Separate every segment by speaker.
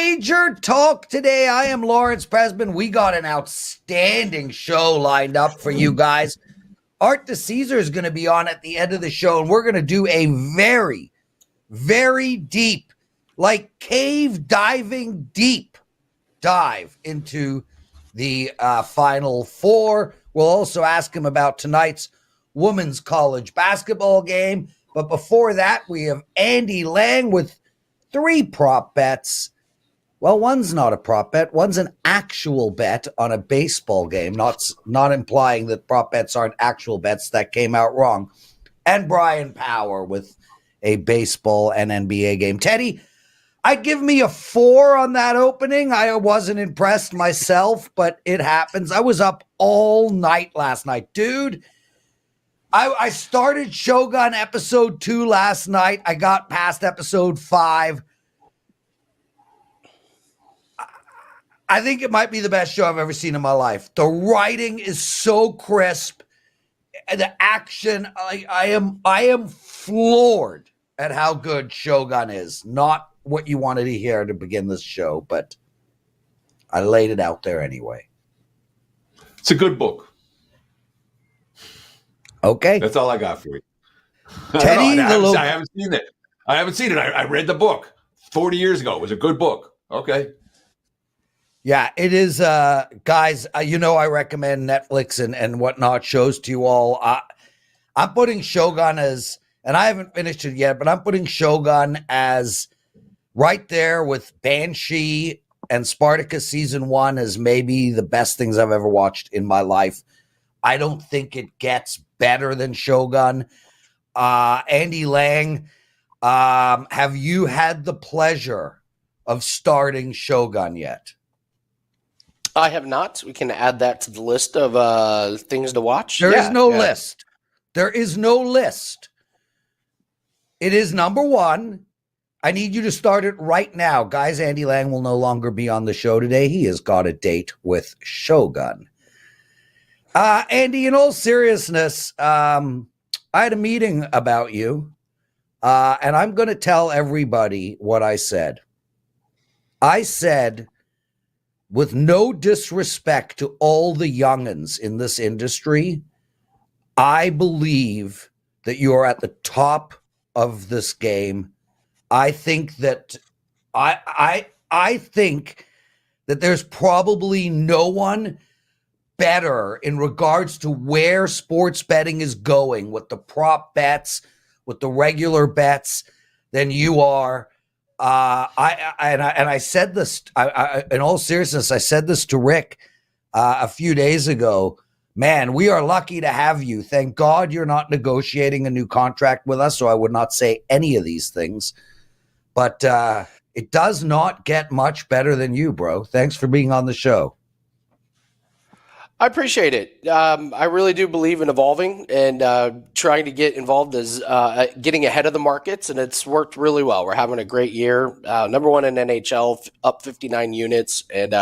Speaker 1: Wager Talk Today. I am Lawrence Presman. We got an outstanding show lined up for you guys. Art DiCesare is going to be on at the end of the show, and we're going to do a very, very deep, like cave diving deep dive into the Final Four. We'll also ask him about tonight's women's college basketball game. But before that, we have Andy Lang with 3 prop bets. Well, one's not a prop bet. One's an actual bet on a baseball game, not implying that prop bets aren't actual bets. That came out wrong. And Brian Power with a baseball and NBA game. Teddy, I'd give me a 4 on that opening. I wasn't impressed myself, but it happens. I was up all night last night. Dude, I started Shogun episode 2 last night. I got past episode 5. I think it might be the best show I've ever seen in my life. The writing is so crisp. The action, I am floored at how good Shogun is. Not what you wanted to hear to begin this show, but I laid it out there anyway.
Speaker 2: It's a good book.
Speaker 1: Okay.
Speaker 2: That's all I got for you.
Speaker 1: Teddy,
Speaker 2: I haven't seen it. I read the book 40 years ago. It was a good book. Okay.
Speaker 1: Yeah, it is, guys. I recommend Netflix and whatnot shows to you all. I'm putting Shogun as, and I haven't finished it yet, but I'm putting Shogun as right there with Banshee and Spartacus season 1 as maybe the best things I've ever watched in my life. I don't think it gets better than Shogun. Andy Lang, have you had the pleasure of starting Shogun yet?
Speaker 3: I have not. We can add that to the list of things to watch.
Speaker 1: There is no list. There is no list. It is number 1. I need you to start it right now. Guys, Andy Lang will no longer be on the show today. He has got a date with Shogun. Andy, in all seriousness, I had a meeting about you, and I'm going to tell everybody what I said. I said, with no disrespect to all the youngins in this industry, I believe that you're at the top of this game. I think that I think that there's probably no one better in regards to where sports betting is going with the prop bets, with the regular bets than you are. I said this, in all seriousness, I said this to Rick a few days ago. Man, we are lucky to have you. Thank God you're not negotiating a new contract with us, so I would not say any of these things. But it does not get much better than you, bro. Thanks for being on the show.
Speaker 3: I appreciate it. I really do believe in evolving and trying to get involved as getting ahead of the markets, and it's worked really well. We're having a great year. Number 1 in NHL, up 59 units. And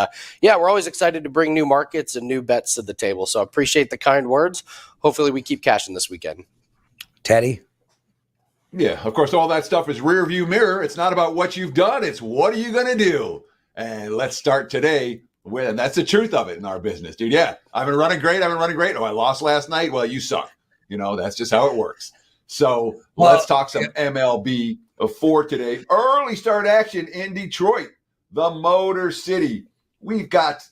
Speaker 3: we're always excited to bring new markets and new bets to the table. So I appreciate the kind words. Hopefully we keep cashing this weekend.
Speaker 1: Teddy?
Speaker 2: Yeah, of course, all that stuff is rear view mirror. It's not about what you've done. It's what are you going to do? And let's start today. And that's the truth of it in our business, dude. Yeah, I've been running great. Oh, I lost last night. Well, you suck. That's just how it works. So let's talk some MLB for today. Early start action in Detroit, the Motor City. We've got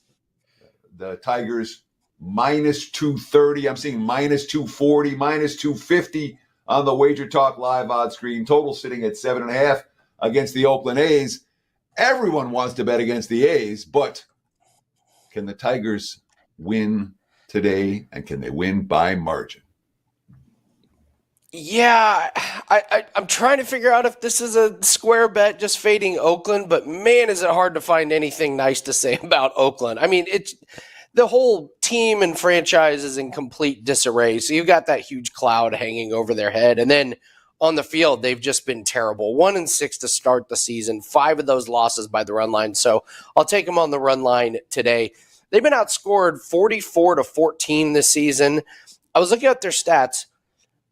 Speaker 2: the Tigers minus 230. I'm seeing minus 240, minus 250 on the WagerTalk live odds screen. Total sitting at 7.5 against the Oakland A's. Everyone wants to bet against the A's, but can the Tigers win today, and can they win by margin?
Speaker 3: Yeah, I'm trying to figure out if this is a square bet just fading Oakland, but man, is it hard to find anything nice to say about Oakland. I mean, it's the whole team and franchise is in complete disarray. So you've got that huge cloud hanging over their head. And then on the field, they've just been terrible. 1-6 to start the season, 5 of those losses by the run line. So I'll take them on the run line today. They've been outscored 44-14 this season. I was looking at their stats.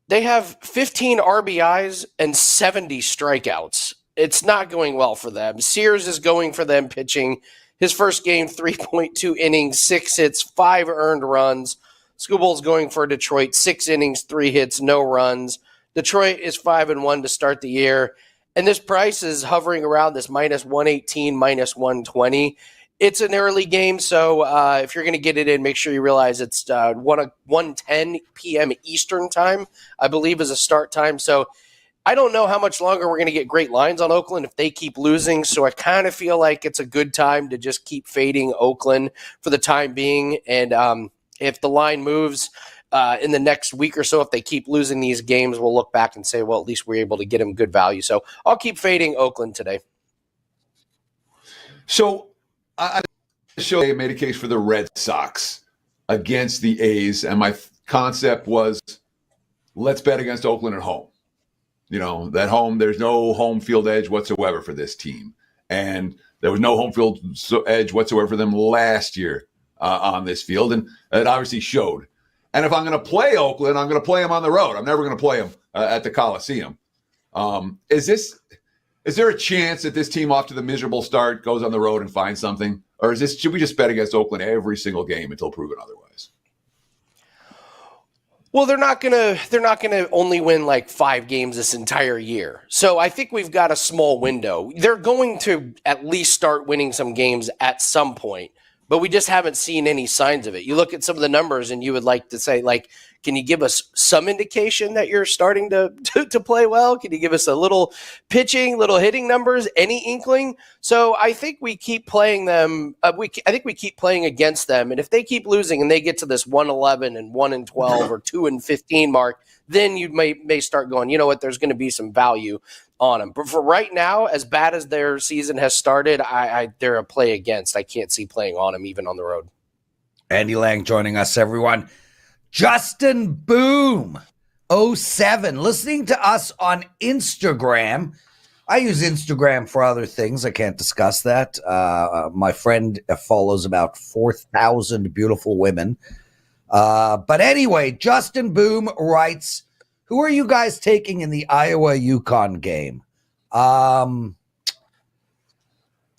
Speaker 3: They have 15 RBIs and 70 strikeouts. it's not going well for them. Sears is going for them pitching. His first game, 3.2 innings, 6 hits, 5 earned runs. Skubal's going for Detroit, 6 innings, 3 hits, no runs. Detroit is 5-1 to start the year. And this price is hovering around this minus 118, minus 120. It's an early game, so if you're going to get it in, make sure you realize it's 1:10 p.m. Eastern time, I believe, is a start time. So I don't know how much longer we're going to get great lines on Oakland if they keep losing. So I kind of feel like it's a good time to just keep fading Oakland for the time being. And if the line moves in the next week or so, if they keep losing these games, we'll look back and say, well, at least we're able to get them good value. So I'll keep fading Oakland today.
Speaker 2: So I made a case for the Red Sox against the A's, and my concept was let's bet against Oakland at home. You know, that home, there's no home field edge whatsoever for this team. And there was no home field edge whatsoever for them last year on this field, and it obviously showed. And if I'm going to play Oakland, I'm going to play them on the road. I'm never going to play them at the Coliseum. Is there a chance that this team off to the miserable start goes on the road and finds something? Or should we just bet against Oakland every single game until proven otherwise?
Speaker 3: Well, they're not gonna only win like 5 games this entire year. So I think we've got a small window. They're going to at least start winning some games at some point, but we just haven't seen any signs of it. You look at some of the numbers and you would like to say, like, can you give us some indication that you're starting to play well? Can you give us a little pitching, little hitting numbers, any inkling? So I think we keep playing them. I think we keep playing against them. And if they keep losing and they get to this 1-11 and 1-12 or 2-15 mark, then you may start going, you know what, there's going to be some value on them. But for right now, as bad as their season has started, they're a play against. I can't see playing on them even on the road.
Speaker 1: Andy Lang joining us, everyone. Justin Boom 07 listening to us on Instagram. I use Instagram for other things. I can't discuss that. My friend follows about 4,000 beautiful women. But anyway, Justin Boom writes, who are you guys taking in the Iowa-UConn game?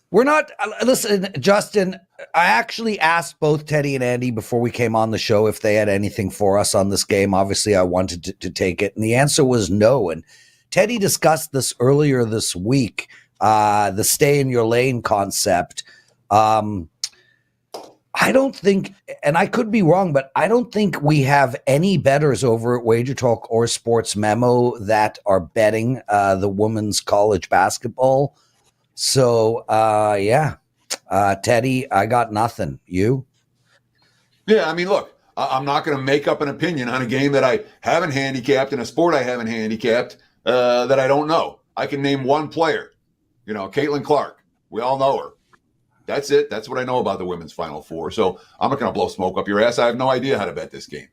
Speaker 1: We're not – listen, Justin, I actually asked both Teddy and Andy before we came on the show if they had anything for us on this game. Obviously, I wanted to take it, and the answer was no. And Teddy discussed this earlier this week, the stay in your lane concept. I don't think – and I could be wrong, but I don't think we have any bettors over at WagerTalk or Sports Memo that are betting the women's college basketball. So, Teddy, I got nothing. You?
Speaker 2: Yeah, I mean, look, I'm not going to make up an opinion on a game that I haven't handicapped and a sport I haven't handicapped that I don't know. I can name one player, Caitlin Clark. We all know her. That's it. That's what I know about the women's Final Four. So I'm not going to blow smoke up your ass. I have no idea how to bet this game.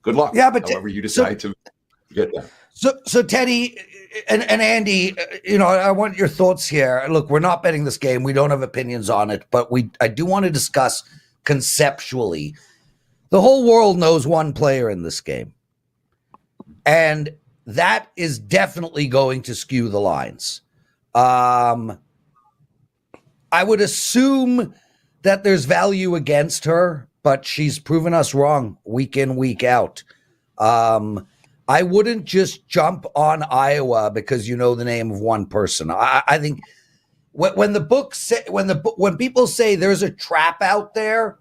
Speaker 2: Good luck.
Speaker 1: Yeah, but
Speaker 2: however you decide to get that.
Speaker 1: So Teddy and Andy, I want your thoughts here. Look, we're not betting this game. We don't have opinions on it, but I do want to discuss conceptually. The whole world knows one player in this game, and that is definitely going to skew the lines. I would assume that there's value against her, but she's proven us wrong week in, week out. I wouldn't just jump on Iowa because you know the name of one person. I think when people say there's a trap out there,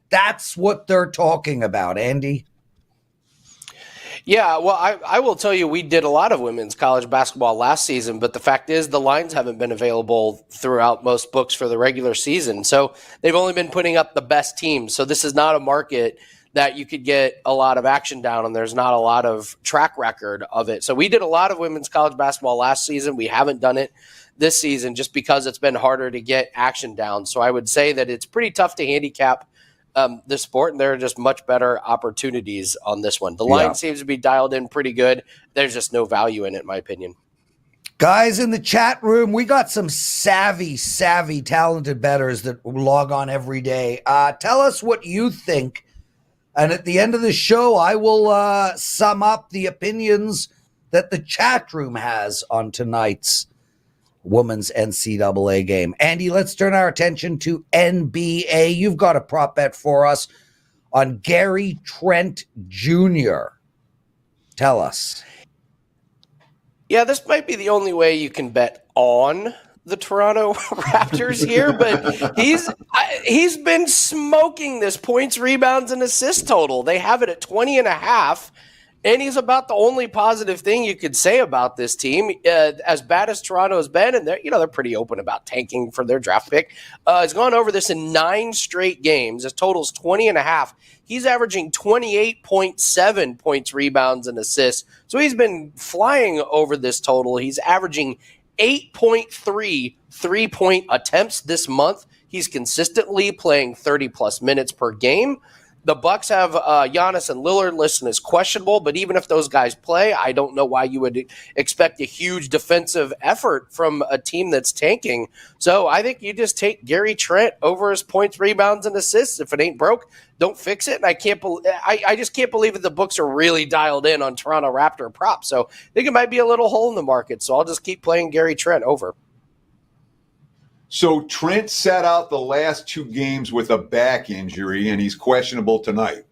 Speaker 1: that's what they're talking about, Andy.
Speaker 3: Yeah, well, I will tell you, we did a lot of women's college basketball last season, but the fact is the lines haven't been available throughout most books for the regular season. So they've only been putting up the best teams. So this is not a market that you could get a lot of action down, and there's not a lot of track record of it. So we did a lot of women's college basketball last season. We haven't done it this season just because it's been harder to get action down. So I would say that it's pretty tough to handicap this sport, and there are just much better opportunities on this one. The line seems to be dialed in pretty good. There's just no value in it, in my opinion.
Speaker 1: Guys in the chat room, we got some savvy, talented bettors that log on every day. Tell us what you think. And at the end of the show, I will sum up the opinions that the chat room has on tonight's women's NCAA game. Andy, let's turn our attention to NBA. You've got a prop bet for us on Gary Trent Jr. Tell us.
Speaker 3: Yeah, this might be the only way you can bet on the Toronto Raptors here, but he's been smoking this points, rebounds, and assist total. They have it at 20.5, and he's about the only positive thing you could say about this team. As bad as Toronto has been, and they're pretty open about tanking for their draft pick. He's gone over this in 9 straight games. His total's 20.5. He's averaging 28.7 points, rebounds, and assists. So he's been flying over this total. He's averaging 8.3 3-point attempts this month. He's consistently playing 30-plus minutes per game. The Bucks have Giannis and Lillard listed as questionable, but even if those guys play, I don't know why you would expect a huge defensive effort from a team that's tanking. So I think you just take Gary Trent over his points, rebounds, and assists. If it ain't broke, don't fix it. And I just can't believe that the books are really dialed in on Toronto Raptor props. So I think it might be a little hole in the market. So I'll just keep playing Gary Trent over.
Speaker 2: So Trent sat out the last 2 games with a back injury, and he's questionable tonight.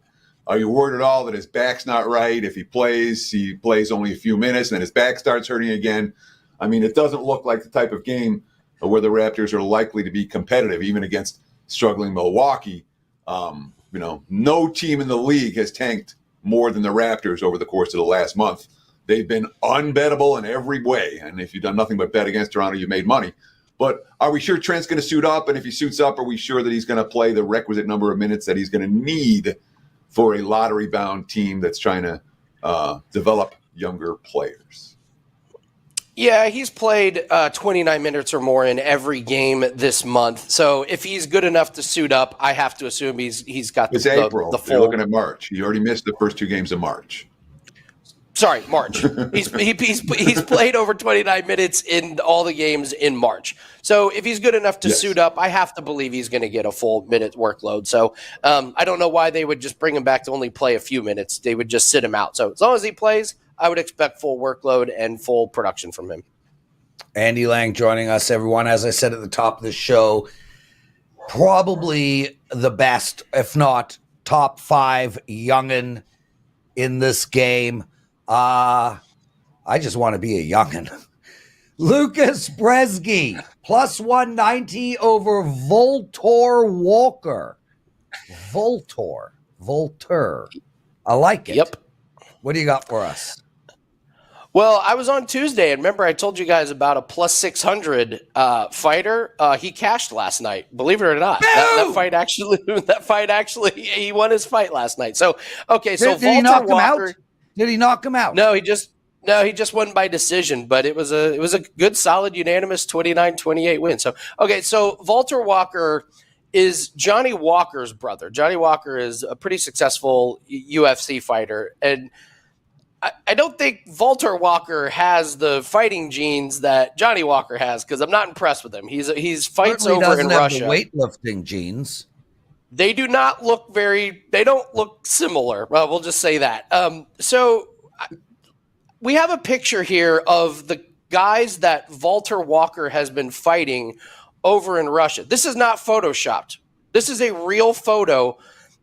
Speaker 2: Are you worried at all that his back's not right? If he plays only a few minutes, and then his back starts hurting again. I mean, it doesn't look like the type of game where the Raptors are likely to be competitive, even against struggling Milwaukee. No team in the league has tanked more than the Raptors over the course of the last month. They've been unbettable in every way, and if you've done nothing but bet against Toronto, you made money. But are we sure Trent's going to suit up? And if he suits up, are we sure that he's going to play the requisite number of minutes that he's going to need for a lottery-bound team that's trying to develop younger players?
Speaker 3: Yeah, he's played 29 minutes or more in every game this month. So if he's good enough to suit up, I have to assume he's got
Speaker 2: it's
Speaker 3: the
Speaker 2: April.
Speaker 3: full.
Speaker 2: You're looking at March. He already missed the first 2 games of March.
Speaker 3: Sorry, March. He's played over 29 minutes in all the games in March. So if he's good enough to suit up, I have to believe he's going to get a full minute workload. So I don't know why they would just bring him back to only play a few minutes. They would just sit him out. So as long as he plays, I would expect full workload and full production from him.
Speaker 1: Andy Lang joining us, everyone. As I said at the top of the show, probably the best, if not top 5 youngin' in this game. I just want to be a youngin'. Lucas Bresky, plus 190 over Voltor Walker. Volter. I like it.
Speaker 3: Yep.
Speaker 1: What do you got for us?
Speaker 3: Well, I was on Tuesday, and remember I told you guys about a plus 600 fighter. He cashed last night. Believe it or not, that fight actually, he won his fight last night. So okay, so
Speaker 1: did he knock him out? Did he knock him out?
Speaker 3: No, he just won by decision, but it was a good, solid, unanimous 29-28 win. So okay, so Volter Walker is Johnny Walker's brother. Johnny Walker is a pretty successful UFC fighter, and I don't think Volter Walker has the fighting genes that Johnny Walker has, because I'm not impressed with him. He's fights
Speaker 1: Certainly
Speaker 3: over in Russia.
Speaker 1: The weightlifting genes.
Speaker 3: They do not look they don't look similar. Well, we'll just say that. So we have a picture here of the guys that Volter Walker has been fighting over in Russia. This is not photoshopped. This is a real photo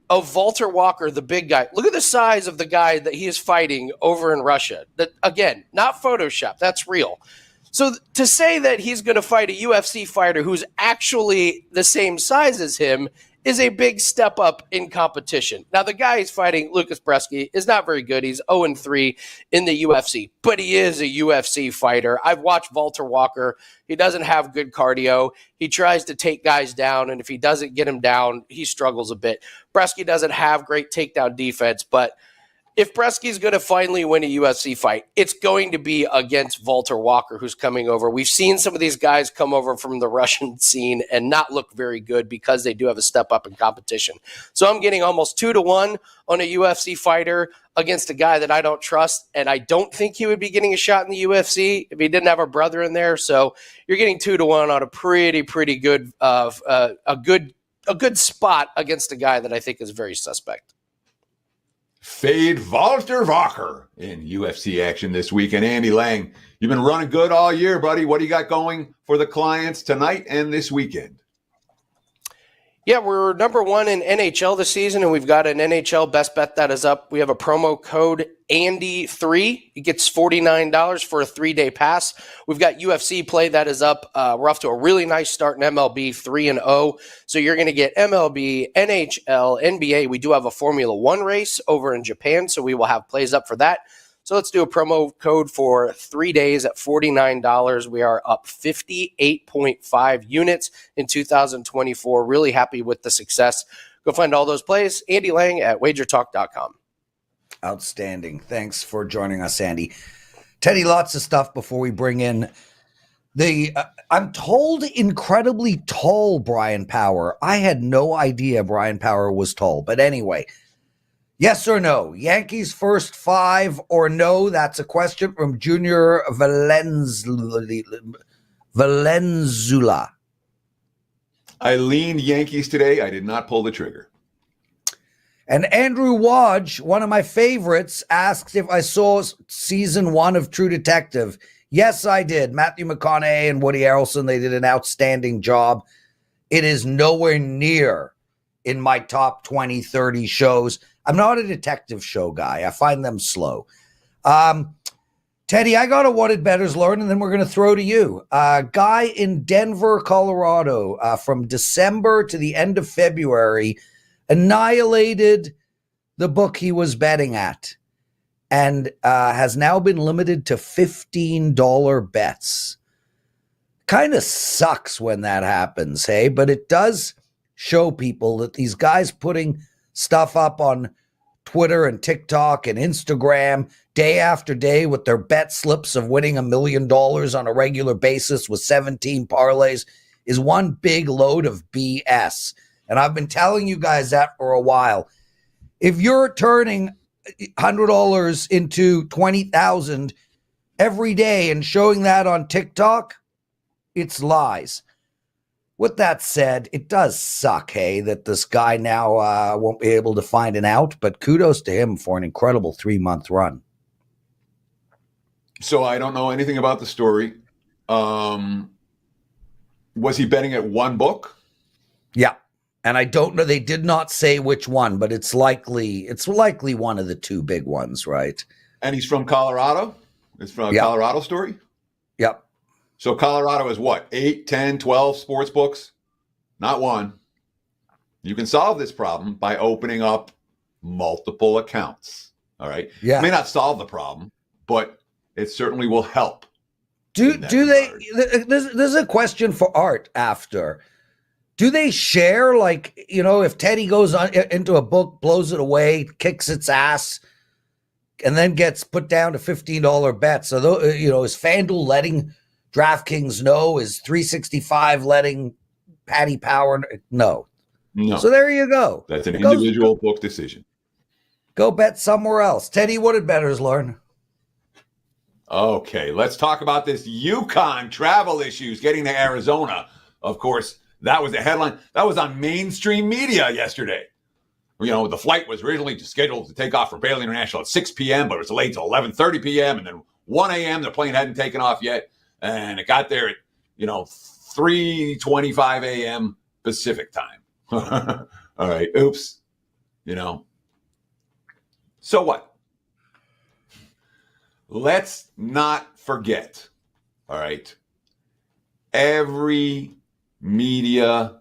Speaker 3: of Volter Walker, the big guy. Look at the size of the guy that he is fighting over in Russia. That, again, not photoshopped. That's real. So to say that he's going to fight a UFC fighter who's actually the same size as him is a big step up in competition. Now, the guy he's fighting, Lucas Bresky, is not very good. He's 0-3 in the UFC, but he is a UFC fighter. I've watched Volter Walker. He doesn't have good cardio. He tries to take guys down, and if he doesn't get him down, he struggles a bit. Bresky doesn't have great takedown defense, but if Bresky's going to finally win a UFC fight, it's going to be against Volter Walker, who's coming over. We've seen some of these guys come over from the Russian scene and not look very good because they do have a step up in competition. So I'm getting almost 2-1 on a UFC fighter against a guy that I don't trust, and I don't think he would be getting a shot in the UFC if he didn't have a brother in there. So you're getting 2-1 on a pretty good, a good spot against a guy that I think is very suspect.
Speaker 2: fade Walter Walker in UFC action this week. And Andy Lang, you've been running good all year, buddy. What do you got going for the clients tonight and this weekend?
Speaker 3: Yeah, we're number one in NHL this season, and we've got an NHL best bet that is up. We have a promo code Andy3. It gets $49 for a 3-day pass. We've got UFC play that is up. We're off to a really nice start in MLB, 3-0. So you're going to get MLB, NHL, NBA. We do have a Formula One race over in Japan, so we will have plays up for that. So let's do a promo code for 3 days at $49. We are up 58.5 units in 2024. Really happy with the success. Go find all those plays. Andy Lang at WagerTalk.com.
Speaker 1: Outstanding. Thanks for joining us, Andy. Teddy, lots of stuff before we bring in the, I'm told, incredibly tall Brian Power. I had no idea Brian Power was tall. But anyway, yes or no? Yankees first 5 or no? That's a question from Junior Valenzuela.
Speaker 2: I leaned Yankees today. I did not pull the trigger.
Speaker 1: And Andrew Wadge, one of my favorites, asked if I saw season 1 of True Detective. Yes, I did. Matthew McConaughey and Woody Harrelson, they did an outstanding job. It is nowhere near in my top 20, 30 shows. I'm not a detective show guy. I find them slow. Teddy, I got a What Did Bettors Learn, and then we're going to throw to you. A guy in Denver, Colorado, from December to the end of February, annihilated the book he was betting at and has now been limited to $15 bets. Kind of sucks when that happens, hey? But it does show people that these guys putting stuff up on Twitter and TikTok and Instagram day after day with their bet slips of winning $1 million on a regular basis with 17 parlays is one big load of BS. And I've been telling you guys that for a while. If you're turning $100 into $20,000 every day and showing that on TikTok, it's lies. With that said, it does suck, hey, that this guy now won't be able to find an out, but kudos to him for an incredible 3-month run.
Speaker 2: So I don't know anything about the story. Was he betting at one book?
Speaker 1: Yeah. And I don't know, they did not say which one, but it's likely one of the two big ones, right?
Speaker 2: And he's from Colorado? It's from a Colorado story?
Speaker 1: Yep.
Speaker 2: So Colorado is what, 8, 10, 12 sports books? Not one. You can solve this problem by opening up multiple accounts. All right.
Speaker 1: Yeah.
Speaker 2: It may not solve the problem, but it certainly will help.
Speaker 1: Do they? There's a question for Art after. Do they share, like, you know, if Teddy goes on into a book, blows it away, kicks its ass, and then gets put down to $15 bets? So, you know, is FanDuel letting DraftKings know? Is 365 letting Paddy Power? No. So there you go.
Speaker 2: That's an individual book decision.
Speaker 1: Go bet somewhere else. Teddy, what did bettors learn?
Speaker 2: Okay, let's talk about this Yukon travel issues getting to Arizona. Of course, that was a headline. That was on mainstream media yesterday. You know, the flight was originally scheduled to take off from Bailey International at 6 p.m., but it was delayed till 11:30 p.m. And then 1 a.m., the plane hadn't taken off yet. And it got there at, 3:25 a.m. Pacific time. All right. Oops. So what? Let's not forget. All right. Every media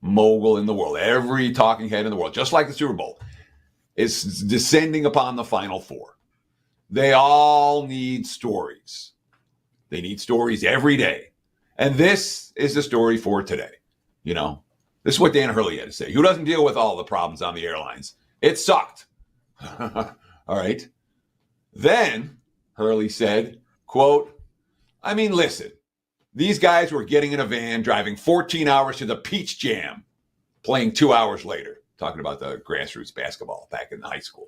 Speaker 2: mogul in the world, every talking head in the world, just like the Super Bowl, is descending upon the Final Four. They all need stories. They need stories every day. And this is the story for today. This is what Dan Hurley had to say. Who doesn't deal with all the problems on the airlines? It sucked. All right. Then Hurley said, quote, listen, these guys were getting in a van, driving 14 hours to the Peach Jam, playing 2 hours later, talking about the grassroots basketball back in high school.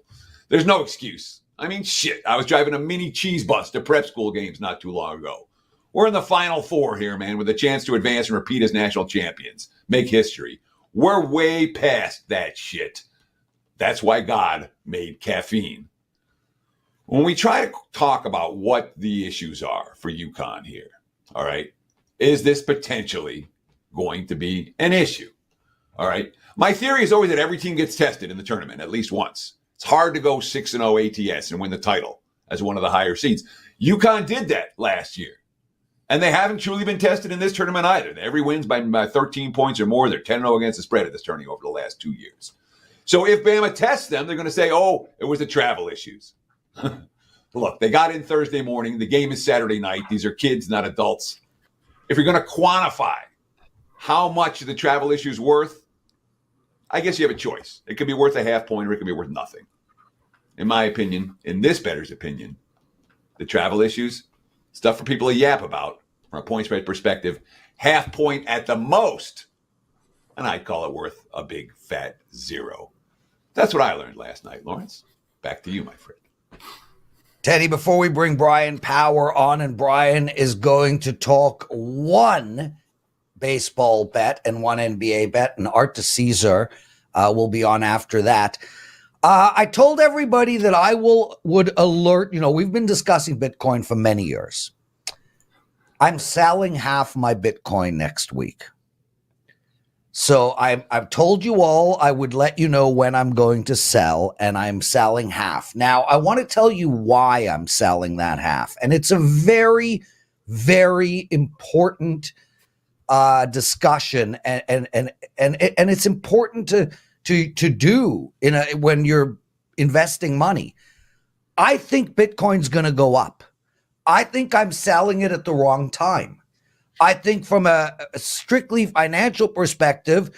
Speaker 2: There's no excuse. Shit, I was driving a mini cheese bus to prep school games not too long ago. We're in the Final Four here, man, with a chance to advance and repeat as national champions, make history. We're way past that shit. That's why God made caffeine. When we try to talk about what the issues are for UConn here, all right, is this potentially going to be an issue? All right. My theory is always that every team gets tested in the tournament at least once. It's hard to go 6-0 ATS and win the title as one of the higher seeds. UConn did that last year. And they haven't truly been tested in this tournament either. Every win's by 13 points or more. They're 10-0 against the spread at this tourney over the last 2 years. So if Bama tests them, they're going to say, oh, it was the travel issues. Look, they got in Thursday morning. The game is Saturday night. These are kids, not adults. If you're going to quantify how much the travel issue is worth, I guess you have a choice. It could be worth a half point or it could be worth nothing. In my opinion, in this bettor's opinion, the travel issues, stuff for people to yap about from a point spread perspective, half point at the most. And I'd call it worth a big fat 0. That's what I learned last night, Lawrence. Back to you, my friend.
Speaker 1: Teddy, before we bring Brian Power on, and Brian is going to talk one baseball bet and one NBA bet, and Art DiCesare will be on after that. I told everybody that I would alert, we've been discussing Bitcoin for many years. I'm selling half my Bitcoin next week. So I've told you all I would let you know when I'm going to sell, and I'm selling half. Now, I want to tell you why I'm selling that half. And it's a very, very important discussion, and it's important to do when you're investing money. I think Bitcoin's going to go up. I think I'm selling it at the wrong time. I think from a strictly financial perspective,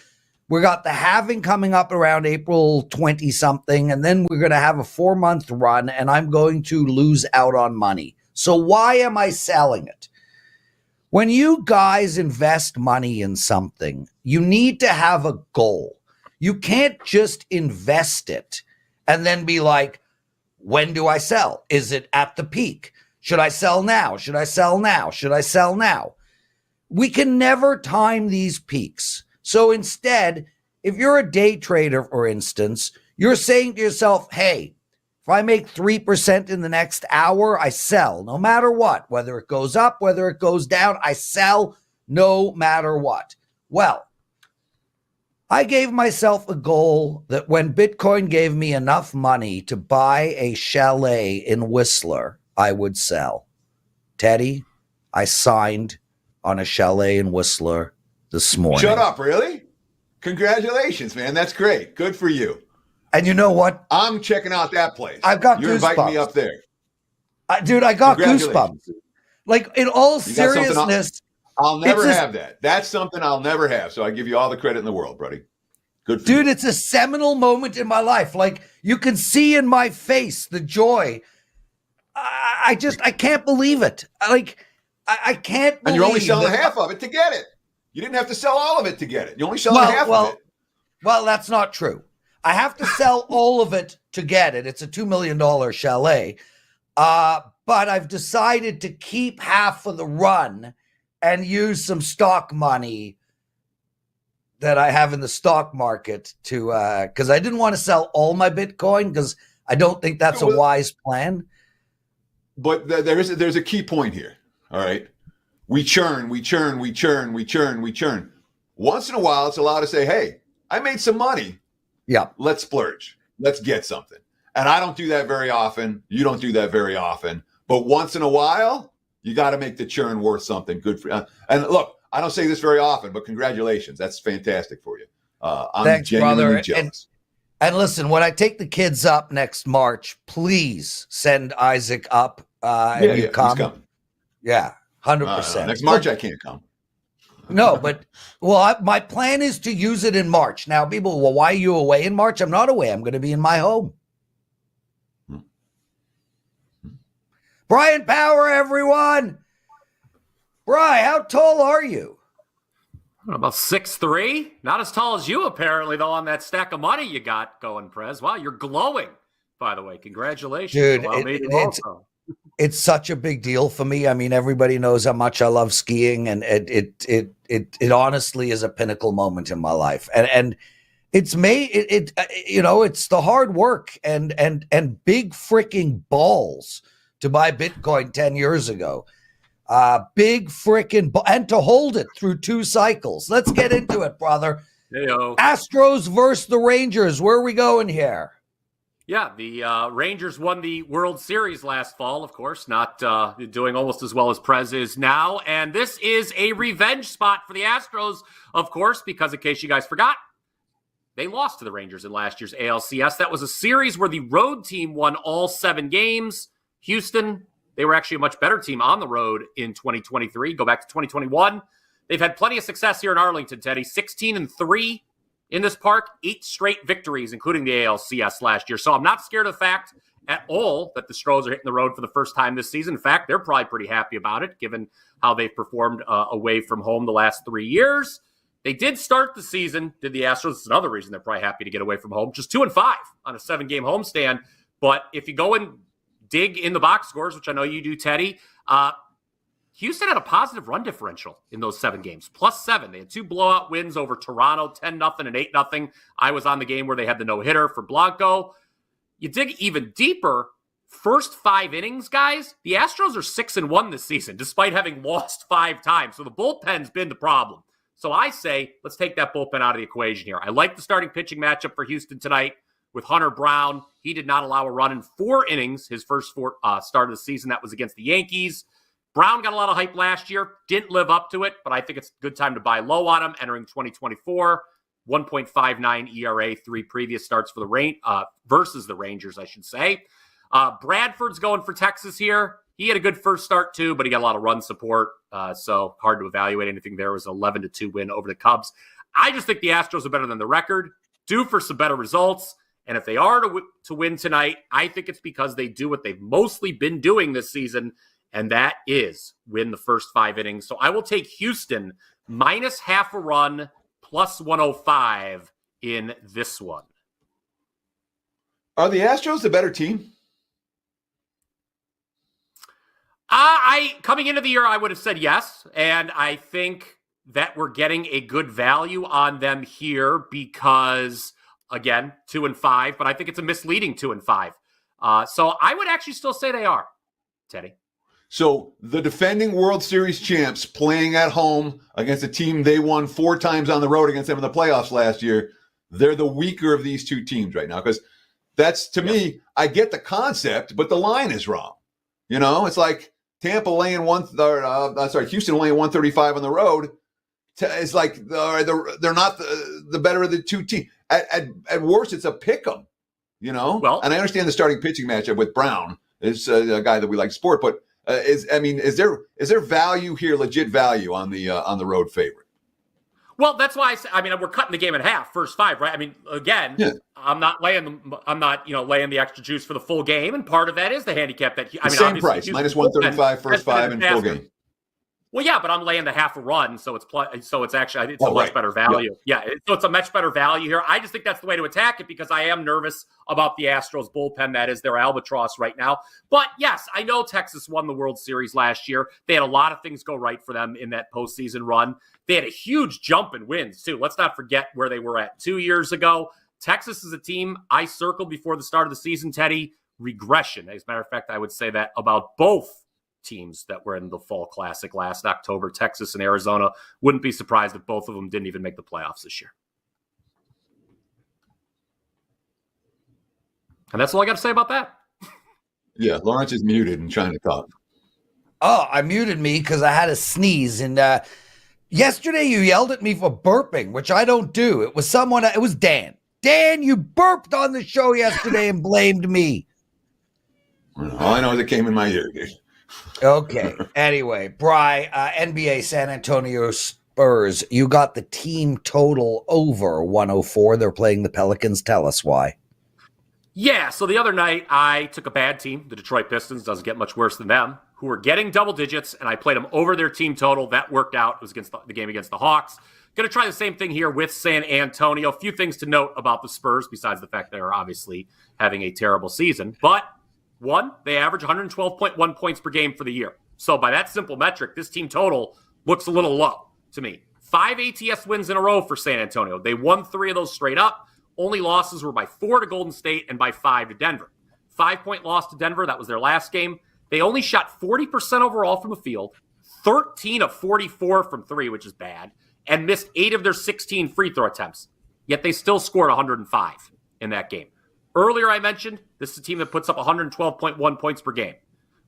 Speaker 1: we got the halving coming up around April 20-something, and then we're going to have a 4-month run, and I'm going to lose out on money. So why am I selling it? When you guys invest money in something, you need to have a goal. You can't just invest it and then be like, when do I sell? Is it at the peak? Should I sell now? Should I sell now? Should I sell now? We can never time these peaks. So instead, if you're a day trader, for instance, you're saying to yourself, hey, if I make 3% in the next hour, I sell no matter what. Whether it goes up, whether it goes down, I sell no matter what. Well, I gave myself a goal that when Bitcoin gave me enough money to buy a chalet in Whistler, I would sell. Teddy, I signed on a chalet in Whistler this morning.
Speaker 2: Shut up, really? Congratulations, man. That's great. Good for you.
Speaker 1: And you know what?
Speaker 2: I'm checking out that place.
Speaker 1: I've got
Speaker 2: You're
Speaker 1: goosebumps.
Speaker 2: inviting me up there.
Speaker 1: Dude, I got goosebumps. Like, in all seriousness.
Speaker 2: I'll never have that. That's something I'll never have. So I give you all the credit in the world, buddy. Good for you.
Speaker 1: Dude, it's a seminal moment in my life. Like, you can see in my face the joy. I can't believe it. I can't believe
Speaker 2: and you're only selling half of it to get it. You didn't have to sell all of it to get it. You're only selling half of it.
Speaker 1: Well, that's not true. I have to sell all of it to get it. It's a $2 million chalet. But I've decided to keep half of the run and use some stock money that I have in the stock market to, because I didn't want to sell all my Bitcoin because I don't think that's a wise plan.
Speaker 2: But there's a key point here. All right. We churn. Once in a while, it's allowed to say, hey, I made some money.
Speaker 1: Yeah.
Speaker 2: Let's splurge. Let's get something. And I don't do that very often. You don't do that very often. But once in a while, you got to make the churn worth something good for you. And look, I don't say this very often, but congratulations. That's fantastic for you. I'm
Speaker 1: Thanks,
Speaker 2: genuinely
Speaker 1: brother.
Speaker 2: jealous.
Speaker 1: And listen, when I take the kids up next March, please send Isaac up. And you come.
Speaker 2: He's coming.
Speaker 1: Yeah, 100%.
Speaker 2: Next March, I can't come.
Speaker 1: No, but my plan is to use it in March. Now, people, why are you away in March? I'm not away. I'm going to be in my home. Brian Power, everyone. Brian, how tall are you?
Speaker 4: About 6'3". Not as tall as you, apparently, though, on that stack of money you got going, Prez. Wow, you're glowing, by the way. Congratulations.
Speaker 1: Dude, it's such a big deal for me. I mean, everybody knows how much I love skiing, and it honestly is a pinnacle moment in my life. And It's made it's the hard work and big freaking balls to buy Bitcoin 10 years ago. Big freaking and to hold it through 2 cycles. Let's get into it, brother.
Speaker 4: Heyo.
Speaker 1: Astros versus the Rangers. Where are we going here?
Speaker 4: Yeah, the Rangers won the World Series last fall, of course, not doing almost as well as Prez is now. And this is a revenge spot for the Astros, of course, because in case you guys forgot, they lost to the Rangers in last year's ALCS. That was a series where the road team won all 7 games. Houston, they were actually a much better team on the road in 2023. Go back to 2021. They've had plenty of success here in Arlington, Teddy. 16-3 in this park, 8 straight victories, including the ALCS last year. So I'm not scared of the fact at all that the Stros are hitting the road for the first time this season. In fact, they're probably pretty happy about it, given how they've performed away from home the last 3 years. They did start the season, did the Astros. It's another reason they're probably happy to get away from home. Just 2-5 on a 7-game homestand. But if you go and dig in the box scores, which I know you do, Teddy, Houston had a positive run differential in those 7 games, +7. They had 2 blowout wins over Toronto, 10-0 and 8-0. I was on the game where they had the no-hitter for Blanco. You dig even deeper, first 5 innings, guys, the Astros are 6-1 this season, despite having lost 5 times. So the bullpen's been the problem. So I say, let's take that bullpen out of the equation here. I like the starting pitching matchup for Houston tonight with Hunter Brown. He did not allow a run in 4 innings, his first start of the season. That was against the Yankees. Brown got a lot of hype last year, didn't live up to it, but I think it's a good time to buy low on him entering 2024. 1.59 ERA, 3 previous starts for the versus the Rangers, I should say. Bradford's going for Texas here. He had a good first start too, but he got a lot of run support, so hard to evaluate anything there. It was an 11-2 win over the Cubs. I just think the Astros are better than the record, due for some better results, and if they are to win tonight, I think it's because they do what they've mostly been doing this season, and that is win the first 5 innings. So I will take Houston -0.5 a run, +105 in this one.
Speaker 2: Are the Astros the better team?
Speaker 4: Coming into the year, I would have said yes, and I think that we're getting a good value on them here because, again, 2-5, but I think it's a misleading 2-5. So I would actually still say they are, Teddy.
Speaker 2: So the defending World Series champs playing at home against a team they won 4 times on the road against them in the playoffs last year, they're the weaker of these 2 teams right now. Because that's, to me, I get the concept, but the line is wrong. You know, it's like Houston laying 135 on the road. It's like they're not the better of the 2 teams. At worst, it's a pick 'em. You know,
Speaker 4: well,
Speaker 2: and I understand the starting pitching matchup with Brown is a guy that we like sport, but is there value here, legit value on the road favorite?
Speaker 4: Well, that's why we're cutting the game in half, first 5, right? I mean, again, yeah. I'm not laying the extra juice for the full game, and part of that is the handicap that
Speaker 2: same price, -135 first 5 and full game.
Speaker 4: Well, yeah, but I'm laying the half a run, so it's actually a much better value. Yeah, so it's a much better value here. I just think that's the way to attack it because I am nervous about the Astros bullpen. That is their albatross right now. But yes, I know Texas won the World Series last year. They had a lot of things go right for them in that postseason run. They had a huge jump in wins too. Let's not forget where they were at 2 years ago. Texas is a team I circled before the start of the season, Teddy. Regression. As a matter of fact, I would say that about both teams that were in the Fall Classic last October, Texas and Arizona. Wouldn't be surprised if both of them didn't even make the playoffs this year. And that's all I got to say about that.
Speaker 2: Yeah, Lawrence is muted and trying to talk.
Speaker 1: Oh, I muted me because I had a sneeze. And yesterday you yelled at me for burping, which I don't do. It was Dan. Dan, you burped on the show yesterday and blamed me.
Speaker 2: All I know is it came in my ear, dude.
Speaker 1: Okay. Anyway, Bri, NBA San Antonio Spurs, you got the team total over 104. They're playing the Pelicans. Tell us why.
Speaker 4: Yeah, so the other night I took a bad team, the Detroit Pistons, doesn't get much worse than them, who were getting double digits, and I played them over their team total. That worked out. It was against the game against the Hawks. Going to try the same thing here with San Antonio. A few things to note about the Spurs, besides the fact they're obviously having a terrible season. But one, they average 112.1 points per game for the year. So by that simple metric, this team total looks a little low to me. 5 ATS wins in a row for San Antonio. They won 3 of those straight up. Only losses were by 4 to Golden State and by 5 to Denver. 5-point loss to Denver. That was their last game. They only shot 40% overall from the field, 13 of 44 from 3, which is bad, and missed 8 of their 16 free throw attempts. Yet they still scored 105 in that game. Earlier I mentioned this is a team that puts up 112.1 points per game.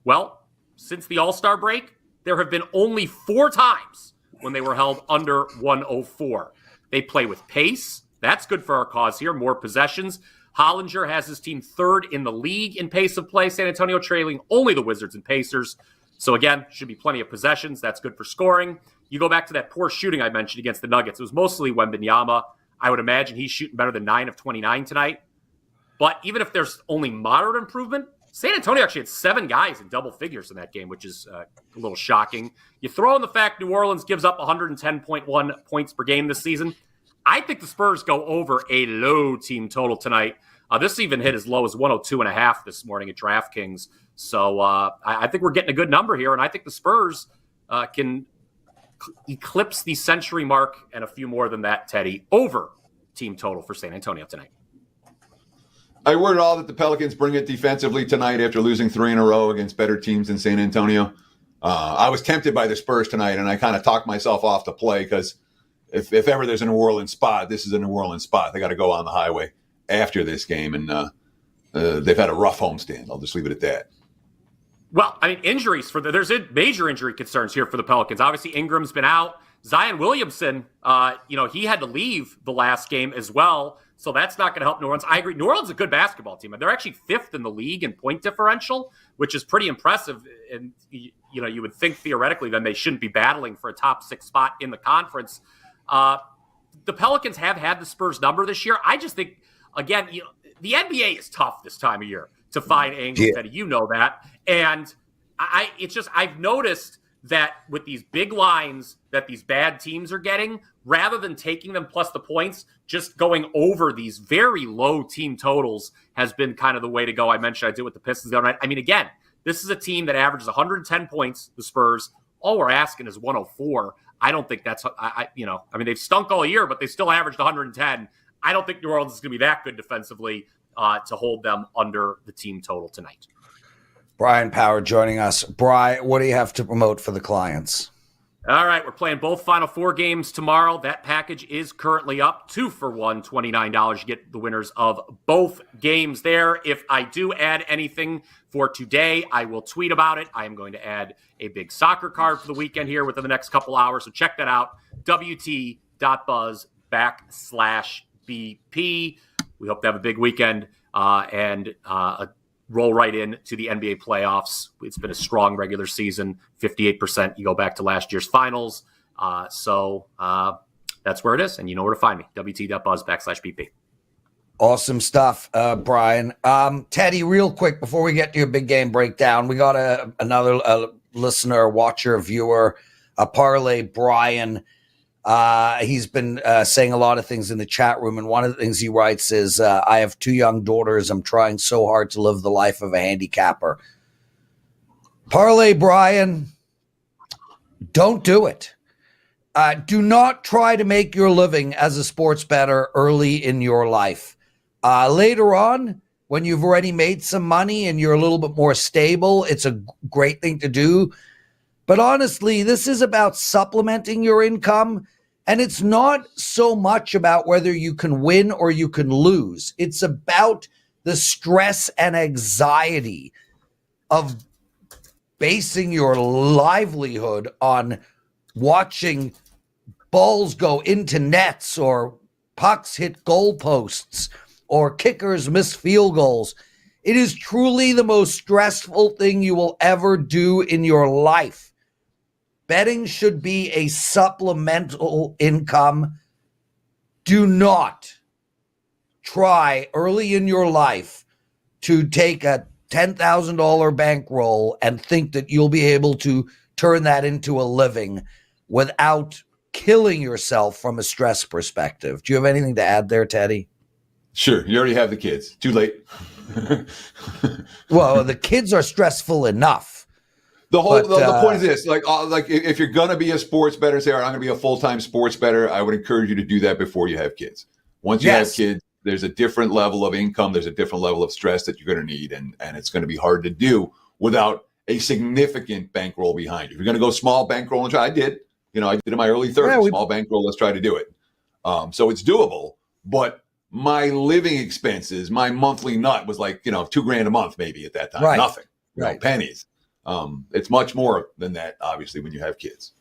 Speaker 4: Well, since the All-Star break, there have been only 4 times when they were held under 104. They play with pace. That's good for our cause here. More possessions. Hollinger has his team 3rd in the league in pace of play. San Antonio trailing only the Wizards and Pacers. So again, should be plenty of possessions. That's good for scoring. You go back to that poor shooting I mentioned against the Nuggets. It was mostly Wembanyama. I would imagine he's shooting better than 9 of 29 tonight. But even if there's only moderate improvement, San Antonio actually had 7 guys in double figures in that game, which is a little shocking. You throw in the fact New Orleans gives up 110.1 points per game this season. I think the Spurs go over a low team total tonight. This even hit as low as 102.5 this morning at DraftKings. So I think we're getting a good number here, and I think the Spurs can eclipse the century mark and a few more than that, Teddy, over team total for San Antonio tonight.
Speaker 2: I worry at all that the Pelicans bring it defensively tonight after losing 3 in a row against better teams than San Antonio. I was tempted by the Spurs tonight, and I kind of talked myself off to play because if ever there's a New Orleans spot, this is a New Orleans spot. They got to go on the highway after this game, and they've had a rough homestand. I'll just leave it at that.
Speaker 4: Well, I mean, injuries there's major injury concerns here for the Pelicans. Obviously, Ingram's been out. Zion Williamson, he had to leave the last game as well. So that's not going to help New Orleans. I agree. New Orleans is a good basketball team. They're actually 5th in the league in point differential, which is pretty impressive. And, you would think theoretically then they shouldn't be battling for a top 6 spot in the conference. The Pelicans have had the Spurs number this year. I just think, again, the NBA is tough this time of year to find angles. Yeah. You know that. And I've noticed that with these big lines that these bad teams are getting, rather than taking them plus the points, just going over these very low team totals has been kind of the way to go. I mentioned I did with the Pistons the other night. I mean, again, this is a team that averages 110 points, the Spurs. All we're asking is 104. I don't think that's, they've stunk all year, but they still averaged 110. I don't think New Orleans is going to be that good defensively to hold them under the team total tonight.
Speaker 1: Brian Power joining us. Brian, what do you have to promote for the clients?
Speaker 4: All right, we're playing both Final Four games tomorrow. That package is currently up 2 for $1, $29. You get the winners of both games there. If I do add anything for today, I will tweet about it. I am going to add a big soccer card for the weekend here within the next couple hours. So check that out. WT.buzz/BP. We hope to have a big weekend and roll right in to the NBA playoffs. It's been a strong regular season, 58%. You go back to last year's finals. So that's where it is. And you know where to find me, WT.buzz/BP.
Speaker 1: Awesome stuff, Brian. Teddy, real quick, before we get to your big game breakdown, we got another listener, watcher, viewer, Parlay Brian. He's been saying a lot of things in the chat room, and one of the things he writes is, I have 2 young daughters. I'm trying so hard to live the life of a handicapper. Parlay Brian, don't do it. Do not try to make your living as a sports bettor early in your life. Later on, when you've already made some money and you're a little bit more stable, it's a great thing to do. But honestly, this is about supplementing your income, and it's not so much about whether you can win or you can lose. It's about the stress and anxiety of basing your livelihood on watching balls go into nets or pucks hit goalposts or kickers miss field goals. It is truly the most stressful thing you will ever do in your life. Betting should be a supplemental income. Do not try early in your life to take a $10,000 bankroll and think that you'll be able to turn that into a living without killing yourself from a stress perspective. Do you have anything to add there, Teddy?
Speaker 2: Sure. You already have the kids. Too late.
Speaker 1: Well, the kids are stressful enough.
Speaker 2: The whole
Speaker 1: But,
Speaker 2: the point is this: like if you're gonna be a sports bettor, say, "All right, I'm gonna be a full-time sports bettor," I would encourage you to do that before you have kids. Once you have kids, there's a different level of income, there's a different level of stress that you're gonna need, and it's gonna be hard to do without a significant bankroll behind you. If you're gonna go small bankroll and try, I did in my early 30s, small bankroll. Let's try to do it. So it's doable, but my living expenses, my monthly nut was like $2,000 a month maybe at that time, nothing, pennies. It's much more than that, obviously, when you have kids.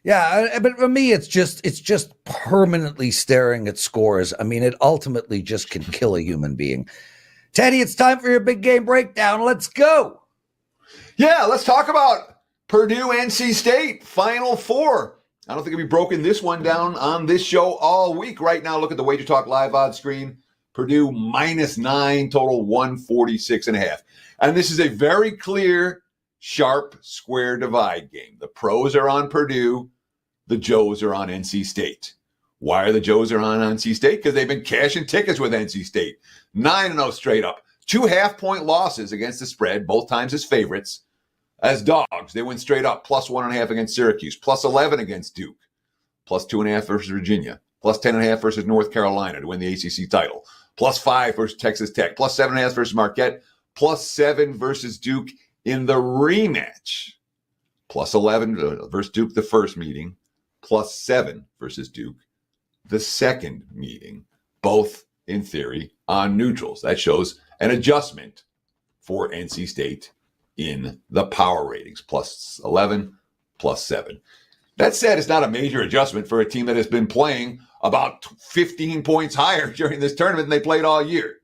Speaker 1: Yeah, but for me, it's just permanently staring at scores. I mean, it ultimately just can kill a human being. Teddy, it's time for your big game breakdown. Let's go.
Speaker 2: Yeah, let's talk about Purdue, NC State, Final Four. I don't think we've broken this one down on this show all week. Right now, look at the WagerTalk live odds screen. Purdue -9, total 146.5. And this is a very clear, sharp square divide game. The pros are on Purdue. The Joes are on NC State. Why are the Joes on NC State? Because they've been cashing tickets with NC State. 9-0 straight up. 2 half-point losses against the spread, both times as favorites. As dogs, they went straight up, +1.5 against Syracuse, +11 against Duke, +2.5 versus Virginia, +10.5 versus North Carolina to win the ACC title, +5 versus Texas Tech, +7.5 versus Marquette, +7 versus Duke in the rematch, +11 versus Duke the first meeting, +7 versus Duke the second meeting, both in theory on neutrals. That shows an adjustment for NC State in the power ratings, +11, +7. That said, it's not a major adjustment for a team that has been playing about 15 points higher during this tournament than they played all year.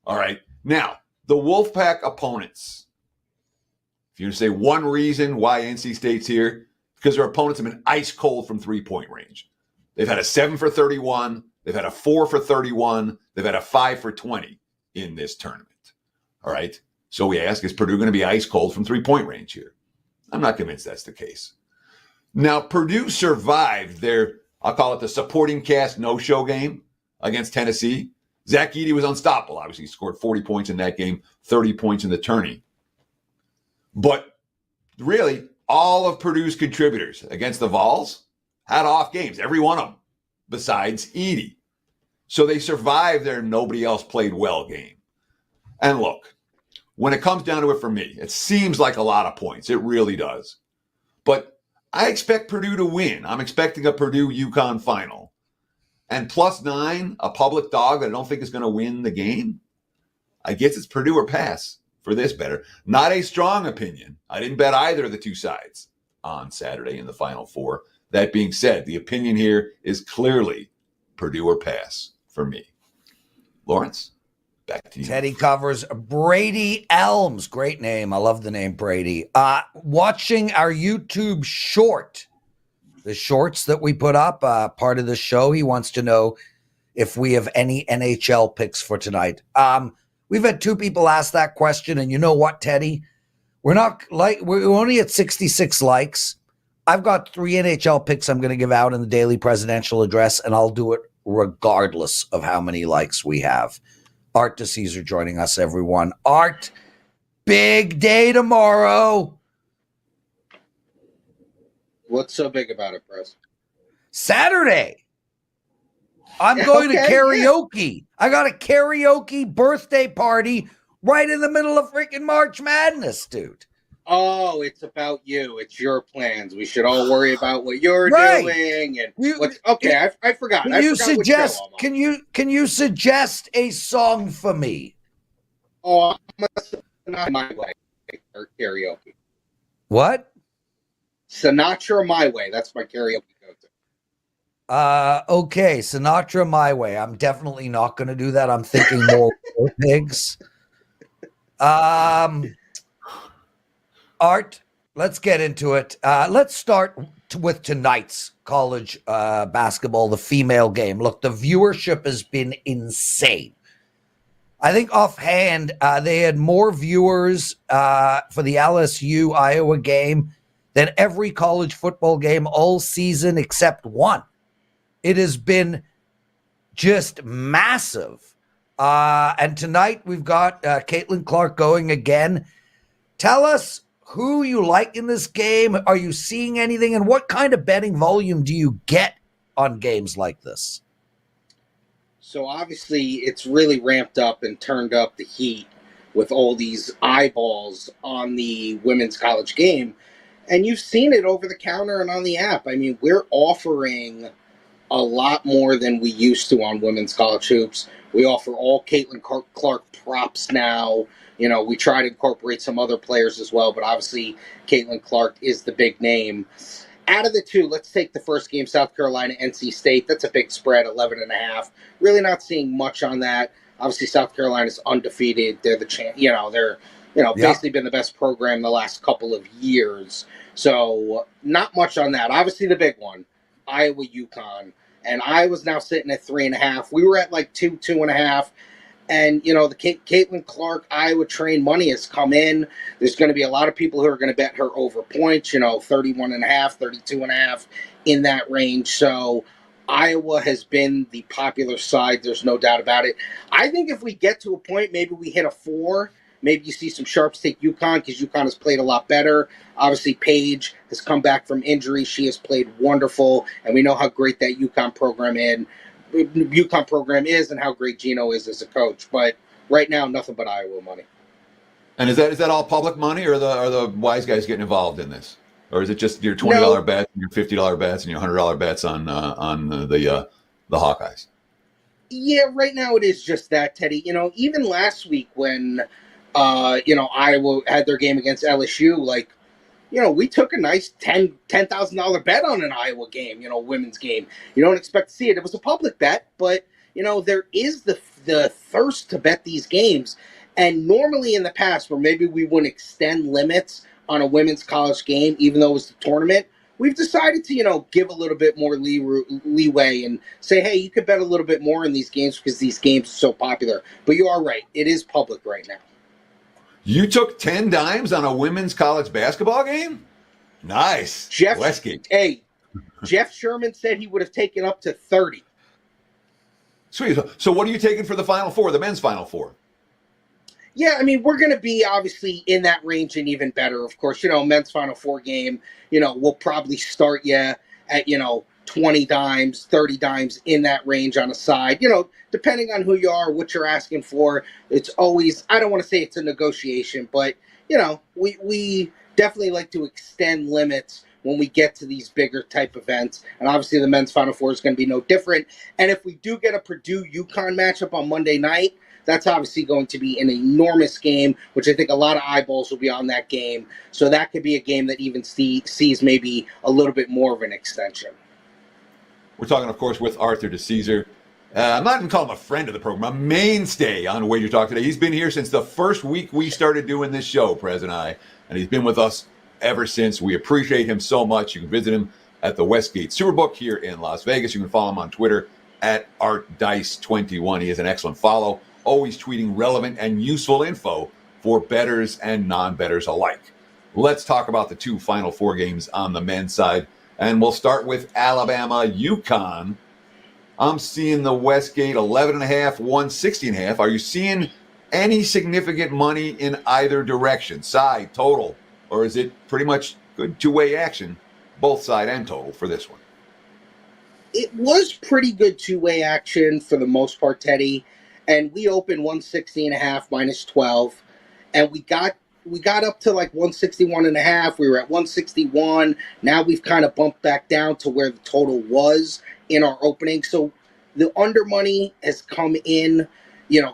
Speaker 2: All right. Now, the Wolfpack opponents. If you say one reason why NC State's here, because their opponents have been ice cold from 3-point range. They've had a 7 for 31. They've had a 4 for 31. They've had a 5 for 20 in this tournament. All right. So we ask, is Purdue going to be ice cold from 3-point range here? I'm not convinced that's the case. Now, Purdue survived their, I'll call it the supporting cast no-show game against Tennessee. Zach Edey was unstoppable. Obviously, he scored 40 points in that game, 30 points in the tourney. But really, all of Purdue's contributors against the Vols had off games, every one of them, besides Edey. So they survived their nobody else played well game. And look, when it comes down to it for me, it seems like a lot of points. It really does. But I expect Purdue to win. I'm expecting a Purdue-UConn final. And +9, a public dog that I don't think is going to win the game. I guess it's Purdue or pass for this better. Not a strong opinion. I didn't bet either of the two sides on Saturday in the Final Four. That being said, the opinion here is clearly Purdue or pass for me. Lawrence? Back to you.
Speaker 1: Teddy covers Brady Elms. Great name. I love the name Brady. Watching our YouTube short, the shorts that we put up, part of the show, he wants to know if we have any NHL picks for tonight. We've had 2 people ask that question, and you know what, Teddy? We're only at 66 likes. I've got 3 NHL picks I'm going to give out in the daily presidential address, and I'll do it regardless of how many likes we have. Art DiCesare joining us, everyone. Art, big day tomorrow.
Speaker 5: What's so big about it, Prez?
Speaker 1: Saturday. I'm going to karaoke. I got a karaoke birthday party right in the middle of freaking March Madness, dude.
Speaker 5: Oh, it's about you. It's your plans. We should all worry about what you're doing. And I forgot.
Speaker 1: Can you suggest a song for me?
Speaker 5: Oh, Sinatra My Way or karaoke.
Speaker 1: What?
Speaker 5: Sinatra My Way. That's my karaoke go-to.
Speaker 1: Okay, Sinatra My Way. I'm definitely not going to do that. I'm thinking more pigs. Art, let's get into it. Let's start with tonight's college basketball, the female game. Look, the viewership has been insane. I think offhand, they had more viewers for the LSU-Iowa game than every college football game all season except one. It has been just massive. And tonight we've got Caitlin Clark going again. Tell us who you like in this game? Are you seeing anything? And what kind of betting volume do you get on games like this?
Speaker 5: So obviously it's really ramped up and turned up the heat with all these eyeballs on the women's college game. And you've seen it over the counter and on the app. I mean, we're offering a lot more than we used to on women's college hoops. We offer all Caitlin Clark props now. We try to incorporate some other players as well, but obviously Caitlin Clark is the big name. Out of the two, let's take the first game, South Carolina, NC State. That's a big spread, 11.5. Really not seeing much on that. Obviously, South Carolina's undefeated. They're the basically been the best program the last couple of years. So not much on that. Obviously, the big one, Iowa, UConn. And Iowa's now sitting at 3.5. We were at like 2.5. And, the Caitlin Clark Iowa train money has come in. There's going to be a lot of people who are going to bet her over points, 31.5, 32.5, in that range. So Iowa has been the popular side. There's no doubt about it. I think if we get to a point, maybe we hit a 4. Maybe you see some sharps take UConn because UConn has played a lot better. Obviously, Paige has come back from injury. She has played wonderful, and we know how great that UConn program is and how great Gino is as a coach. But right now, nothing but Iowa money.
Speaker 2: And is that all public money, or are the wise guys getting involved in this, or is it just your $20 bets, and your $50 bets, and your $100 bets on the Hawkeyes? Yeah,
Speaker 5: right now it is just that, Teddy. Even last week when Iowa had their game against LSU, we took a nice $10,000 bet on an Iowa game, women's game. You don't expect to see it. It was a public bet, but, there is the thirst to bet these games. And normally in the past, where maybe we wouldn't extend limits on a women's college game, even though it was the tournament, we've decided to, give a little bit more leeway and say, hey, you could bet a little bit more in these games because these games are so popular. But you are right. It is public right now.
Speaker 2: You took 10 dimes on a women's college basketball game? Nice. Westgate.
Speaker 5: Hey, Jeff Sherman said he would have taken up to 30.
Speaker 2: Sweet. So what are you taking for the Final Four, the men's Final Four?
Speaker 5: Yeah, I mean, we're going to be obviously in that range and even better. Of course, men's Final Four game, we'll probably start you at, 20 dimes, 30 dimes, in that range on a side. Depending on who you are, what you're asking for, it's always, I don't want to say it's a negotiation, but, we definitely like to extend limits when we get to these bigger type events. And obviously the men's Final Four is going to be no different. And if we do get a Purdue-UConn matchup on Monday night, that's obviously going to be an enormous game, which I think a lot of eyeballs will be on that game. So that could be a game that even sees maybe a little bit more of an extension.
Speaker 2: We're talking, of course, with Art DiCesare. I'm not even calling him a friend of the program, a mainstay on WagerTalk Today. He's been here since the first week we started doing this show, Prez and I, and he's been with us ever since. We appreciate him so much. You can visit him at the Westgate Superbook here in Las Vegas. You can follow him on Twitter at ArtDice21. He is an excellent follow, always tweeting relevant and useful info for bettors and non-bettors alike. Let's talk about the two Final Four games on the men's side. And we'll start with Alabama, UConn. I'm seeing the Westgate 11.5, 160.5. Are you seeing any significant money in either direction, side, total? Or is it pretty much good two-way action, both side and total, for this one?
Speaker 5: It was pretty good two-way action for the most part, Teddy. And we opened 160.5 minus 12. And we got up to like 161.5. We were at 161. Now we've kind of bumped back down to where the total was in our opening. So the under money has come in,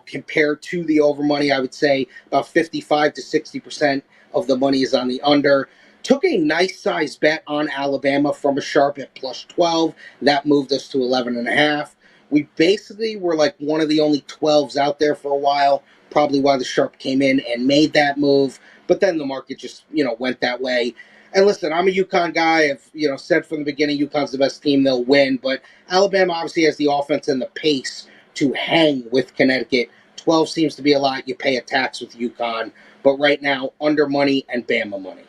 Speaker 5: compared to the over money. I would say about 55 to 60% of the money is on the under. Took a nice size bet on Alabama from a sharp at plus 12. That moved us to 11.5. We basically were like one of the only 12s out there for a while. Probably why the sharp came in and made that move. But then the market just, went that way. And listen, I'm a UConn guy. I've, said from the beginning, UConn's the best team. They'll win. But Alabama obviously has the offense and the pace to hang with Connecticut. 12 seems to be a lot. You pay a tax with UConn. But right now, under money and Bama money.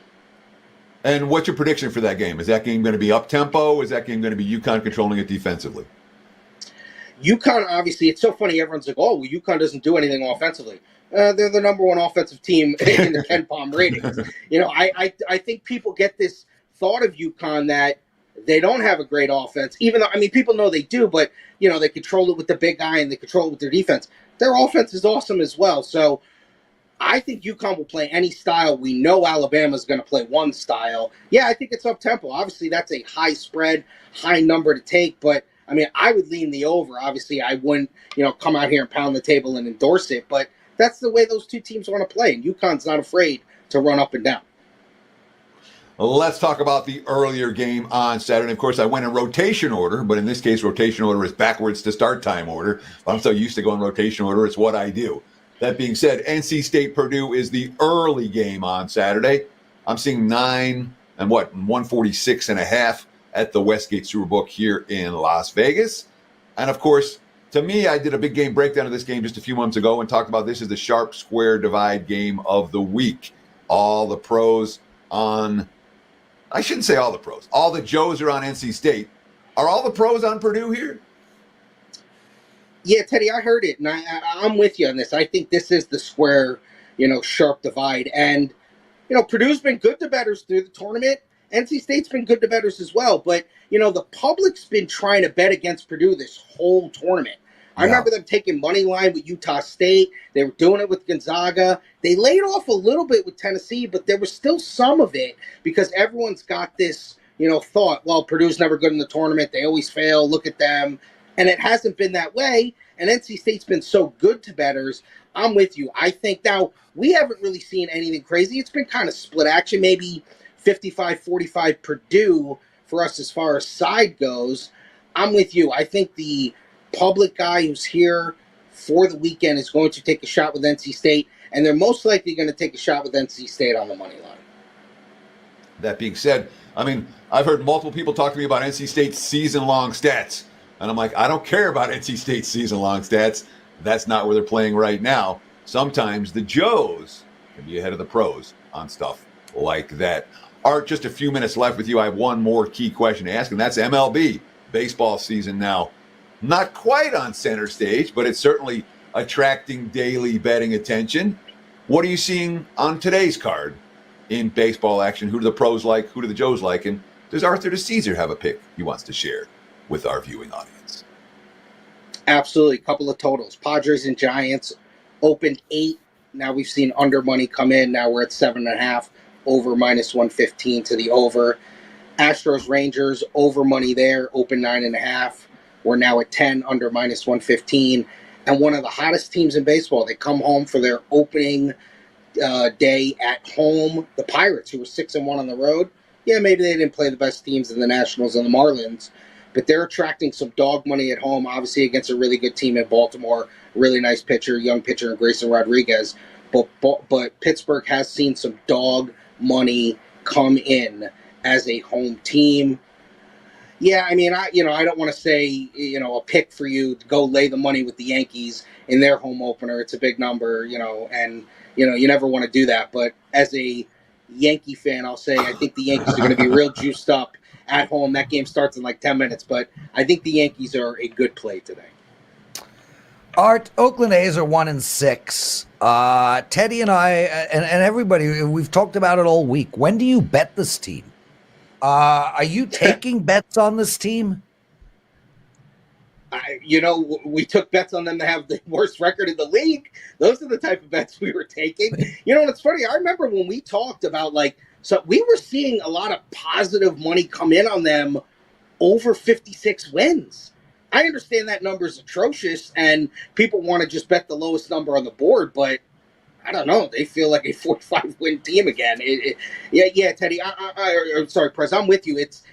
Speaker 2: And what's your prediction for that game? Is that game going to be up-tempo? Is that game going to be UConn controlling it defensively?
Speaker 5: UConn, obviously, it's so funny. Everyone's like, oh, well, UConn doesn't do anything offensively. They're the number one offensive team in the Ken Palm ratings. I think people get this thought of UConn that they don't have a great offense, even though, people know they do, but, they control it with the big guy and they control it with their defense. Their offense is awesome as well. So I think UConn will play any style. We know Alabama's going to play one style. Yeah, I think it's up-tempo. Obviously, that's a high spread, high number to take, but I would lean the over. Obviously, I wouldn't, come out here and pound the table and endorse it, but that's the way those two teams want to play, and UConn's not afraid to run up and down.
Speaker 2: Let's talk about the earlier game on Saturday. Of course, I went in rotation order, but in this case, rotation order is backwards to start time order. I'm so used to going rotation order, it's what I do. That being said, NC State Purdue is the early game on Saturday. I'm seeing 146.5 at the Westgate Superbook here in Las Vegas. And of course, to me, I did a big game breakdown of this game just a few months ago and talked about this as the sharp square divide game of the week. All the pros on, I shouldn't say all the pros, all the Joes are on NC State. Are all the pros on Purdue here?
Speaker 5: Yeah, Teddy, I heard it, and I'm with you on this. I think this is the square, sharp divide. And, Purdue's been good to bettors through the tournament. NC State's been good to bettors as well. But, the public's been trying to bet against Purdue this whole tournament. I remember them taking money line with Utah State. They were doing it with Gonzaga. They laid off a little bit with Tennessee, but there was still some of it because everyone's got this, thought, well, Purdue's never good in the tournament. They always fail. Look at them. And it hasn't been that way. And NC State's been so good to bettors. I'm with you. I think now we haven't really seen anything crazy. It's been kind of split action, maybe 55-45 Purdue for us as far as side goes. I'm with you. I think the public guy who's here for the weekend is going to take a shot with NC State, and they're most likely going to take a shot with NC State on the money line.
Speaker 2: That being said, I've heard multiple people talk to me about NC State's season-long stats. And I'm like, I don't care about NC State's season-long stats. That's not where they're playing right now. Sometimes the Joes can be ahead of the pros on stuff like that. Art, just a few minutes left with you. I have one more key question to ask, and that's MLB. Baseball season now. Not quite on center stage, but it's certainly attracting daily betting attention. What are you seeing on today's card in baseball action? Who do the pros like? Who do the Joes like? And does Art DiCesare have a pick he wants to share with our viewing audience?
Speaker 5: Absolutely. A couple of totals. Padres and Giants opened 8. Now we've seen under money come in. Now we're at 7.5. Over -115 to the over. Astros Rangers over money there. Open 9.5. We're now at 10 under -115. And one of the hottest teams in baseball. They come home for their opening day at home. The Pirates, who were 6-1 on the road. Yeah, maybe they didn't play the best teams in the Nationals and the Marlins, but they're attracting some dog money at home, obviously against a really good team in Baltimore. Really nice pitcher, young pitcher in Grayson Rodriguez. But Pittsburgh has seen some dog money come in as a home team. Yeah, I don't want to say, a pick for you to go lay the money with the Yankees in their home opener. It's a big number, and, you never want to do that. But as a Yankee fan, I'll say I think the Yankees are going to be real juiced up at home. That game starts in like 10 minutes, but I think the Yankees are a good play today.
Speaker 1: Art, Oakland A's are 1-6. Teddy and I and everybody, we've talked about it all week. When do you bet this team? Are you taking bets on this team?
Speaker 5: We took bets on them to have the worst record in the league. Those are the type of bets we were taking. What's funny? I remember when we talked about so we were seeing a lot of positive money come in on them over 56 wins. I understand that number is atrocious and people want to just bet the lowest number on the board, but I don't know. They feel like a 45-win team again. Yeah, Teddy. I'm sorry, Prez. I'm with you. It's,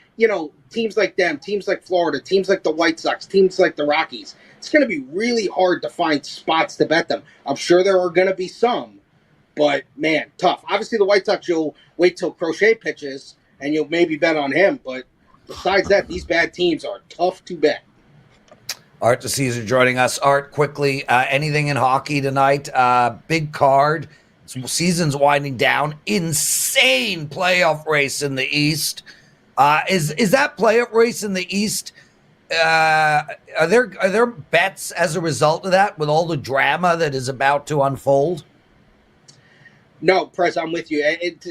Speaker 5: teams like them, teams like Florida, teams like the White Sox, teams like the Rockies. It's going to be really hard to find spots to bet them. I'm sure there are going to be some, but, man, tough. Obviously, the White Sox, you'll wait till Crochet pitches and you'll maybe bet on him. But besides that, these bad teams are tough to bet.
Speaker 1: Art DiCesare joining us. Art, quickly, anything in hockey tonight? Big card. Season's winding down. Insane playoff race in the East. Is that playoff race in the East are there bets as a result of that with all the drama that is about to unfold?
Speaker 5: No, Prez, I'm with you.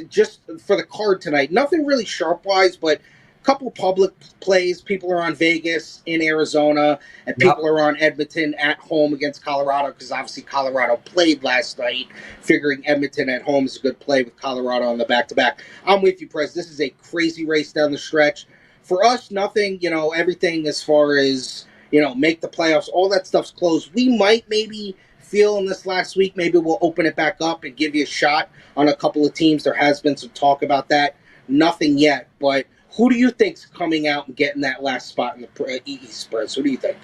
Speaker 5: Just for the card tonight, nothing really sharp-wise, but a couple public plays. People are on Vegas in Arizona, and people are on Edmonton at home against Colorado, because obviously Colorado played last night, figuring Edmonton at home is a good play with Colorado on the back-to-back. I'm with you, Prez. This is a crazy race down the stretch. For us, nothing, everything as far as, make the playoffs, all that stuff's closed. We might maybe feel in this last week, maybe we'll open it back up and give you a shot on a couple of teams. There has been some talk about that. Nothing yet, but who do you think's coming out and getting that last spot in the East, Prez? Who do you think?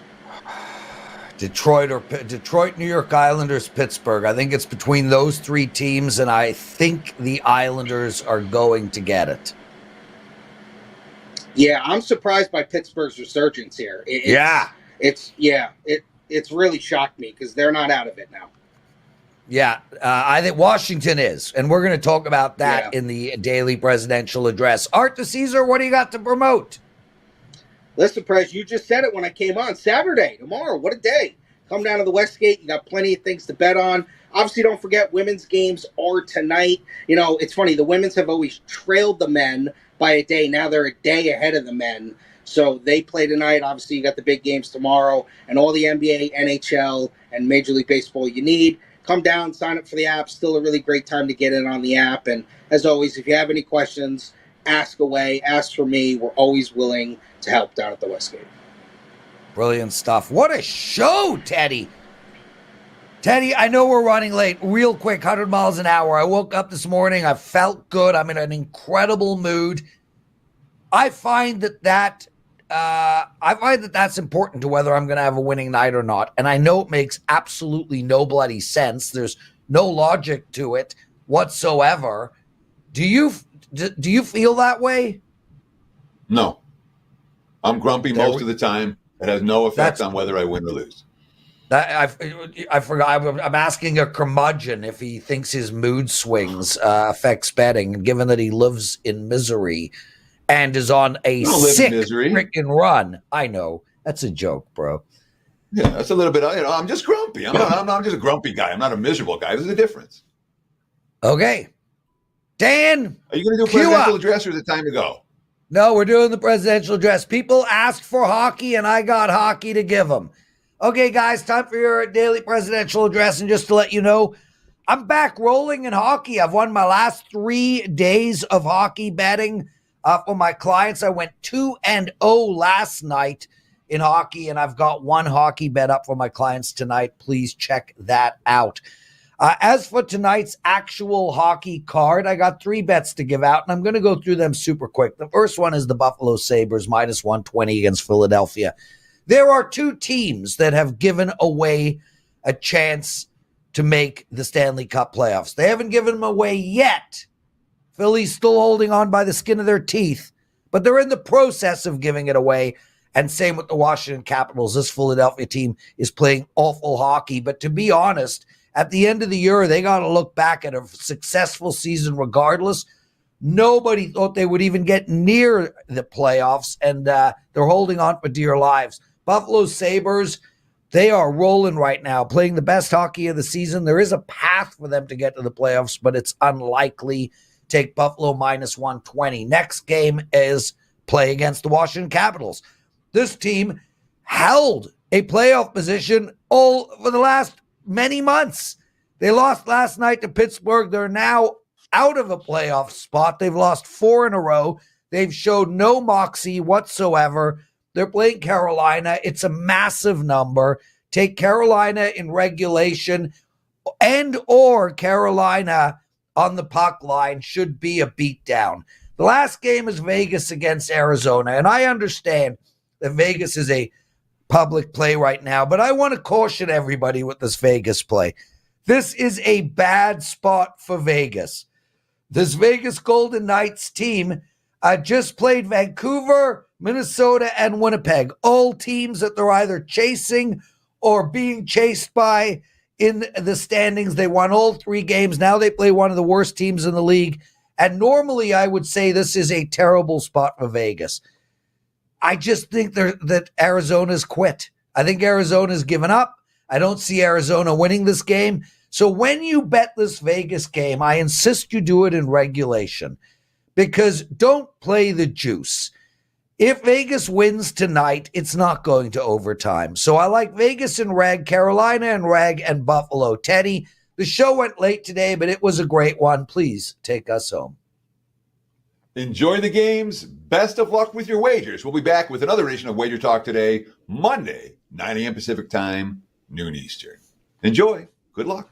Speaker 1: Detroit, New York Islanders, Pittsburgh. I think it's between those three teams, and I think the Islanders are going to get it.
Speaker 5: Yeah, I'm surprised by Pittsburgh's resurgence here. It's really shocked me because they're not out of it now.
Speaker 1: Yeah, I think Washington is, and we're going to talk about that in the daily presidential address. Art DiCesare, what do you got to promote?
Speaker 5: Listen, Prez, you just said it when I came on. Saturday, tomorrow, what a day. Come down to the Westgate. You got plenty of things to bet on. Obviously, don't forget, women's games are tonight. It's funny, the women's have always trailed the men by a day. Now they're a day ahead of the men. So they play tonight. Obviously, you got the big games tomorrow and all the NBA, NHL, and Major League Baseball you need. Come down, sign up for the app. Still a really great time to get in on the app. And as always, if you have any questions, ask away. Ask for me. We're always willing to help down at the Westgate.
Speaker 1: Brilliant stuff. What a show, Teddy. Teddy, I know we're running late. Real quick, 100 miles an hour. I woke up this morning. I felt good. I'm in an incredible mood. I find that's important to whether I'm going to have a winning night or not. And I know it makes absolutely no bloody sense. There's no logic to it whatsoever. Do you feel that way?
Speaker 2: No. I'm grumpy most of the time. It has no effect on whether I win or lose.
Speaker 1: I forgot. I'm asking a curmudgeon if he thinks his mood swings affects betting, given that he lives in misery and is on a sick freaking run. I know. That's a joke, bro.
Speaker 2: Yeah, that's a little bit, I'm just grumpy. I'm just a grumpy guy. I'm not a miserable guy. There's a difference.
Speaker 1: Okay. Dan,
Speaker 2: are you going to do a presidential address or is it time to go?
Speaker 1: No, we're doing the presidential address. People asked for hockey, and I got hockey to give them. Okay, guys, time for your daily presidential address. And just to let you know, I'm back rolling in hockey. I've won my last 3 days of hockey betting for my clients. I went 2-0 last night in hockey, and I've got 1 hockey bet up for my clients tonight. Please check that out. As for tonight's actual hockey card, I got 3 bets to give out, and I'm going to go through them super quick. The first one is the Buffalo Sabres, minus 120 against Philadelphia. There are 2 teams that have given away a chance to make the Stanley Cup playoffs. They haven't given them away yet. Philly's still holding on by the skin of their teeth, but they're in the process of giving it away. And same with the Washington Capitals. This Philadelphia team is playing awful hockey, but to be honest, at the end of the year, they got to look back at a successful season regardless. Nobody thought they would even get near the playoffs, and they're holding on for dear lives. Buffalo Sabres, they are rolling right now, playing the best hockey of the season. There is a path for them to get to the playoffs, but it's unlikely. Take Buffalo minus 120. Next game is play against the Washington Capitals. This team held a playoff position all for the last many months. They lost last night to Pittsburgh. They're now out of a playoff spot. They've lost 4 in a row. They've showed no moxie whatsoever. They're playing Carolina. It's a massive number. Take Carolina in regulation and or Carolina on the puck line should be a beatdown. The last game is Vegas against Arizona, and I understand that Vegas is a public play right now, but I want to caution everybody with this Vegas play. This is a bad spot for Vegas. This Vegas Golden Knights team just played Vancouver, Minnesota, and Winnipeg, all teams that they're either chasing or being chased by in the standings. They won all 3 games. Now they play one of the worst teams in the league. And normally I would say this is a terrible spot for Vegas. I just think that Arizona's quit. I think Arizona's given up. I don't see Arizona winning this game. So when you bet this Vegas game, I insist you do it in regulation, because don't play the juice. If Vegas wins tonight, it's not going to overtime. So I like Vegas and reg, Carolina and reg, and Buffalo. Teddy, the show went late today, but it was a great one. Please take us home.
Speaker 2: Enjoy the games. Best of luck with your wagers. We'll be back with another edition of Wager Talk Today, Monday, 9 a.m. Pacific Time, noon Eastern. Enjoy. Good luck.